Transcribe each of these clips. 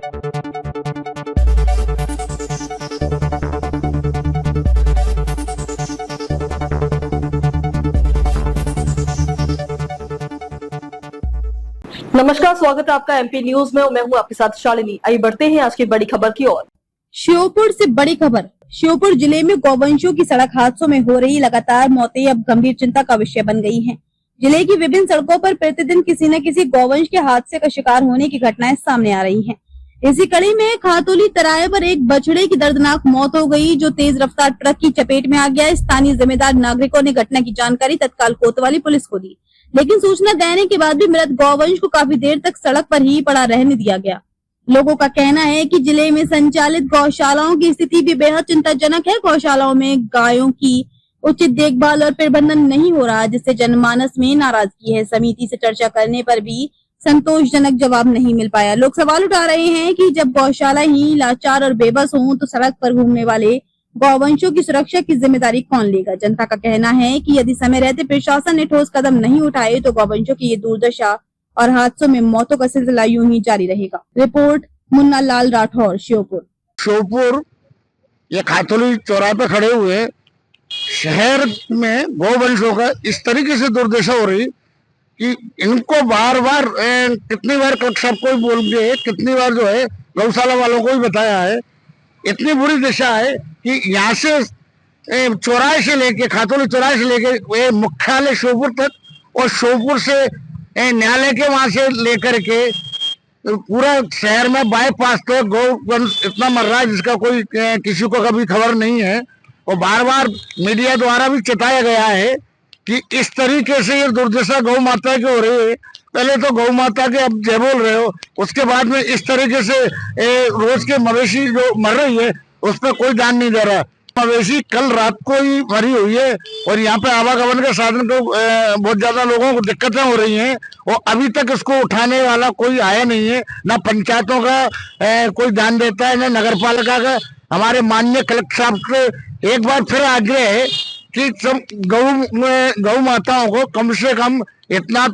नमस्कार, स्वागत है आपका एमपी न्यूज में। मैं हूं आपके साथ शालिनी। आइए बढ़ते हैं आज की बड़ी खबर की ओर। श्योपुर से बड़ी खबर। श्योपुर जिले में गौवंशों की सड़क हादसों में हो रही लगातार मौतें अब गंभीर चिंता का विषय बन गई हैं। जिले की विभिन्न सड़कों पर प्रतिदिन किसी न किसी गौवंश के हादसे का शिकार होने की घटनाएं सामने आ रही हैं। इसी कड़ी में खातोली तराए पर एक बछड़े की दर्दनाक मौत हो गई, जो तेज रफ्तार ट्रक की चपेट में आ गया। स्थानीय जिम्मेदार नागरिकों ने घटना की जानकारी तत्काल कोतवाली पुलिस को दी, लेकिन सूचना देने के बाद भी मृत गौवंश को काफी देर तक सड़क पर ही पड़ा रहने दिया गया। लोगों का कहना है कि जिले में संचालित गौशालाओं की स्थिति भी बेहद चिंताजनक है। गौशालाओं में गायों की उचित देखभाल और प्रबंधन नहीं हो रहा, जिससे जनमानस में नाराजगी है। समिति से चर्चा करने पर भी संतोषजनक जवाब नहीं मिल पाया। लोग सवाल उठा रहे हैं कि जब गौशाला ही लाचार और बेबस हों, तो सड़क पर घूमने वाले गौवंशों की सुरक्षा की जिम्मेदारी कौन लेगा। जनता का कहना है कि यदि समय रहते प्रशासन ने ठोस कदम नहीं उठाए, तो गौवंशों की ये दुर्दशा और हादसों में मौतों का सिलसिला यूं ही जारी रहेगा। रिपोर्ट मुन्ना लाल राठौर, श्योपुर। ये खातोली चौराहे पे खड़े हुए शहर में गौवंशों का इस तरीके से दुर्दशा हो रही कि इनको बार बार कितनी बार सबको बोल के कितनी बार जो है गौशाला वालों को भी बताया है। इतनी बुरी दशा है कि यहाँ से चौराहे से लेके खातोली चौराहे से लेके मुख्यालय श्योपुर तक और श्योपुर से न्यायालय के वहां से लेकर के पूरा शहर में बाईपास तक गौवंश इतना मर रहा है जिसका कोई किसी को कभी खबर नहीं है। और बार बार मीडिया द्वारा भी चेताया गया है कि इस तरीके से ये दुर्दशा गौ माता की हो रही है। पहले तो गौ माता के अब जय बोल रहे हो, उसके बाद में इस तरीके से रोज के मवेशी जो मर रही है उस पर कोई ध्यान नहीं दे रहा। मवेशी कल रात को ही मरी हुई है और यहाँ पे आवागमन के साधन को बहुत ज्यादा लोगों को दिक्कतें हो रही हैं और अभी तक इसको उठाने वाला कोई आया नहीं है। ना पंचायतों का कोई ध्यान देता है, ना नगर पालिका का। हमारे माननीय कलेक्टर साहब से एक बार फिर आग्रह है कि सब गौ माताओं को कम से कम इतना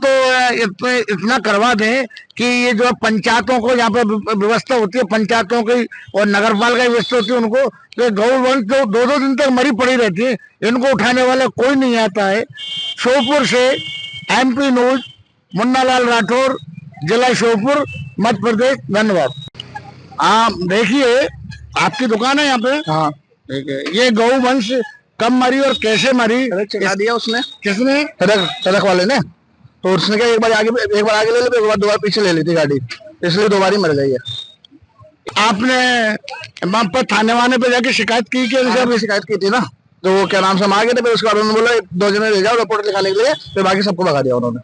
करवा दें कि ये जो पंचायतों को यहाँ पे व्यवस्था होती है, पंचायतों की और नगर पालिका की व्यवस्था होती है, उनको तो गौवंश जो दो दिन तक मरी पड़ी रहती है, इनको उठाने वाला कोई नहीं आता है। श्योपुर से एमपी न्यूज मुन्ना लाल राठौर, जिला श्योपुर, मध्य प्रदेश। धन्यवाद। हाँ देखिए, आपकी दुकान है यहाँ पे। हाँ ठीक है। ये गौवंश कब मरी और कैसे मरी चढ़ा दिया उसने? किसने? ट्रक वाले ने। तो उसने क्या एक बार आगे ले ली, एक बार दोबारा पीछे ले ली थी गाड़ी, इसलिए दोबारा मर गई है। आपने वहां पर थाने वाने पे जाके शिकायत की? शिकायत की थी ना, तो वो क्या नाम से हम आ गए थे। फिर उसके बाद उन्होंने बोला 2 जने ले जाओ रिपोर्ट लिखाने के लिए, फिर बाकी सबको भगा दिया उन्होंने।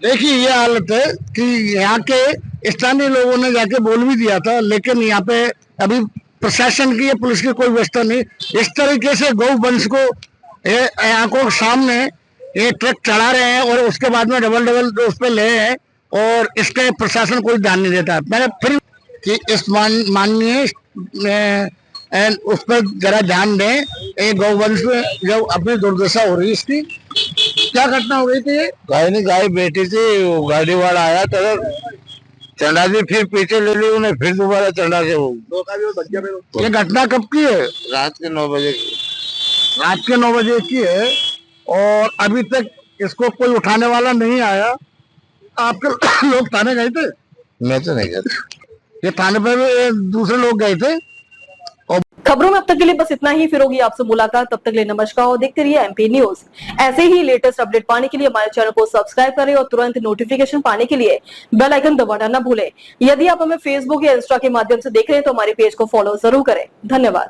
देखिए ये हालत है कि यहाँ के स्थानीय लोगों ने जाके बोल भी दिया था, लेकिन यहाँ पे अभी प्रशासन की या पुलिस की कोई व्यवस्था नहीं। इस तरीके से गौवंश को आंखों के सामने ये ट्रक चढ़ा रहे हैं और उसके बाद में डबल उस पर ले हैं और इसके प्रशासन कोई ध्यान नहीं देता। मैंने फिर कि इस माननीय उस पर जरा ध्यान दें। एक गौवंश में जब अपनी दुर्दशा हो रही, इसकी क्या घटना हो गई थी? गाय बैठी थी, वो गाड़ी वाला आया तो चढ़ा दी, फिर पीछे ले ली उन्हें, फिर दोबारा चढ़ा के ये घटना कब की है? रात के 9 बजे की है और अभी तक इसको कोई उठाने वाला नहीं आया। आपके लोग थाने गए थे? मैं तो नहीं गया था, ये थाने पर दूसरे लोग गए थे। और खबरों में अब तक के लिए बस इतना ही। फिर होगी आपसे मुलाकात, तब तक के लिए नमस्कार और देखते रहिए एमपी न्यूज। ऐसे ही लेटेस्ट अपडेट पाने के लिए हमारे चैनल को सब्सक्राइब करें और तुरंत नोटिफिकेशन पाने के लिए बेल आइकन दबाना न भूलें। यदि आप हमें फेसबुक या इंस्टा के माध्यम से देख रहे हैं तो हमारे पेज को फॉलो जरूर करें। धन्यवाद।